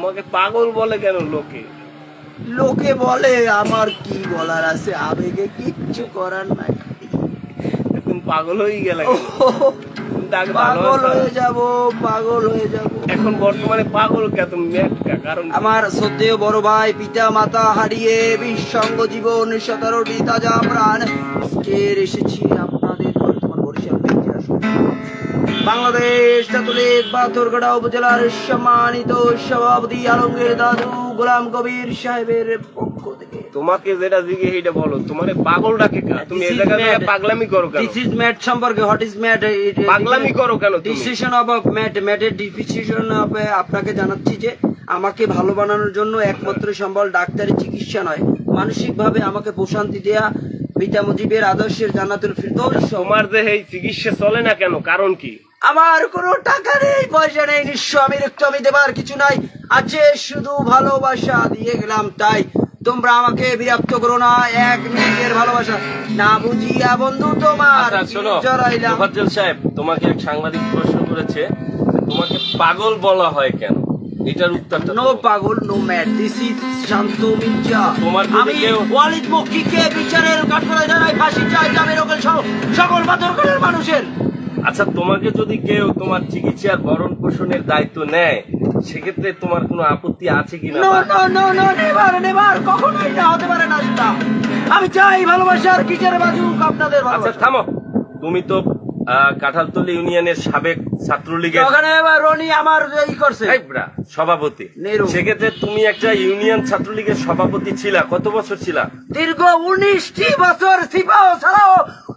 তোমাকে পাগল বলে কেন লোকে? লোকে বলে, আমার কি বলার আছে, আবেগে কিচ্ছু করার নাই। এখন পাগল হয়ে গেল। পাগল হয়ে যাব, পাগল হয়ে যাব। এখন বর্তমানে পাগল কে তুমি? কারণ আমার শ্রদ্ধেয় বড় ভাই পিতা মাতা হারিয়ে বিসঙ্গ জীবন 17টি তাজা প্রাণ আজকের এসেছি আপনাদের বর্তমান বরিশাল থেকে আসুন বাংলাদেশ ছাত্রলীগ পাথরঘাটা উপজেলার সম্মানিত সভাপতি আলমগীর দাদু গোলাম কবির সাহেবের পক্ষ থেকে। তোমাকে যেটা জিজ্ঞেস এটা বলো, তোমার পাগল ডাকে কা? তুমি এই জায়গায় পাগলামি করো কেন? দিস ইজ ম্যাট সম্পর্কে হোয়াট ইজ ম্যাট? পাগলামি করো কেন তুমি? ডিসিশন অফ ম্যাটের ডিসিশন অফ আপনাকে জানাচ্ছি যে আমাকে ভালো বানানোর জন্য একমাত্র সম্বল ডাক্তারি চিকিৎসা নয়, মানসিকভাবে আমাকে প্রশান্তি দেয়া পিতা মুজিবের আদর্শের জান্নাতুল ফিরদৌস। তোমার যে এই চিকিৎসা চলে না কেন, কারণ কি? আমার কোনো টাকা নেই, পয়সা নেই, নিঃস্ব আমি, রক্ত আমি, দেবার কিছু নাই, আছে শুধু ভালোবাসা দিয়ে গেলাম। তাই তোমরা আমাকে বিরক্ত করো না, 1 মিনিটের ভালোবাসা না বুঝিয়া বন্ধু তোমার জড়াইলাম। মোফাজ্জল সাহেব, তোমাকে এক সাংবাদিক প্রশ্ন করেছে, তোমাকে পাগল বলা হয় কেন? এটার উত্তরটা নো পাগল, নো ম্যাড, দিস ইজ শান্ত মির্জা। তোমার আমি ওয়ালিদ মক্কিকে বিচারের কাঠগড়ায় দাঁড়াই, ফাঁসি চাই জামিন ওকেল সহ সকল পাথরঘাটার মানুষের। আচ্ছা, তোমাকে যদি কেউ তোমার চিকিৎসার ভরণ পোষণের দায়িত্ব নেয়, সেক্ষেত্রে তোমার কোনো আপত্তি আছে কিনা? No no no no, never never, কখনোই না, হতে পারে না সেটা। আমি চাই ভালোবাসার বিচারে বাজুক আপনাদের আচ্ছা ভালোবাসা। থামো, তুমি তো কাঁঠালতলী ইউনিয়নের সাবেক ছাত্রলীগের ওখানে রনি আমার ই করছে সভাপতি। সেক্ষেত্রে তুমি একটা ইউনিয়ন ছাত্রলীগের সভাপতি ছিলা, কত বছর ছিলা? দীর্ঘ 19টি বছর। সিপাহ ছাড়াও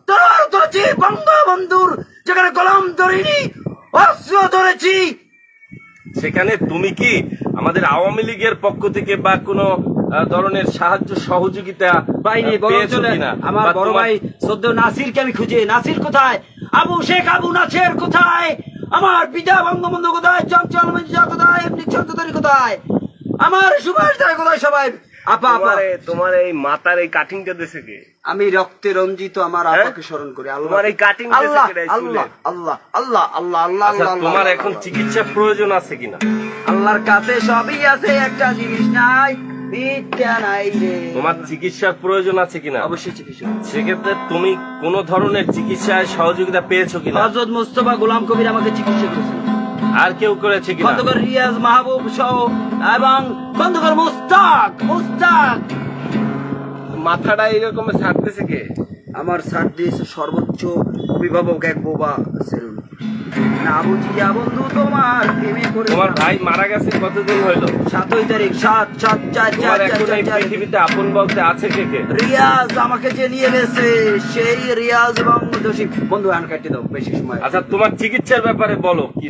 তলোয়ার ধরেছি বঙ্গবন্ধুর, যেখানে কলম ধরিনি অস্ত্র ধরেছি। সেখানে তুমি কি আমাদের আওয়ামী লীগের পক্ষ থেকে বা কোনো ধরনের সাহায্য সহযোগিতা পাইনি? পেয়েছো কিনা? আমার বা বড় তোমার- ভাই সদ্য নাসিরকে আমি খুঁজে, নাসির কোথায়? আবু শেখ আবু নাসের কোথায়? আমার পিতা বঙ্গবন্ধু কোথায়? চঞ্চল মির্জা কোথায়? এমনি চন্দ্রধারী কোথায়? আমার সুভাষ রায় কোথায়? সবাই আপা আপা। তোমার এই মাথার এই কাটিংটা দেশে কে? আমি রক্তে রঞ্জিত আমার আপাকে স্মরণ করি। তোমার এই কাটিং আল্লাহ আল্লাহ আল্লাহ আল্লাহ আল্লাহ আল্লাহ আচ্ছা, আল্লাহ। তোমার এখন চিকিৎসা প্রয়োজন আছে কিনা? আল্লাহর কাছে সবই আছে, একটা জিনিস নাই, বিদ্যা নাই রে। তোমার চিকিৎসার প্রয়োজন আছে কিনা? অবশ্যই চিকিৎসা। সেক্ষেত্রে তুমি কোন ধরনের চিকিৎসায় সহযোগিতা পেয়েছো কিনা? হযরত মুস্তাফা গোলাম কবির আমাকে চিকিৎসা করেছেন। আর কেউ করেছে কিনা? খন্দকার রিয়াজ মাহবুব সহ এবং খন্দকার মুস্তাক মুস্তাক। মাথাটা এরকম ছাড়তেছে কে? আমার সাথ দিয়েছে সর্বোচ্চ অভিভাবক এক বোবা সেলুন। না বুঝিয়া বন্ধু তোমার প্রেমে করে। তোমার ভাই মারা গেছে কতদিন হইলো? 7 তারিখ 7/7/4/4/4। তোমার এখন এই পৃথিবীতে আপন বলতে আছে কে কে? রিয়াজ আমাকে যে নিয়ে গেছে সেই রিয়াজ এবং দোষী বন্ধু। আন কাটতে দাও, বেশি সময়। আচ্ছা, তোমার চিকিৎসার ব্যাপারে বলো কি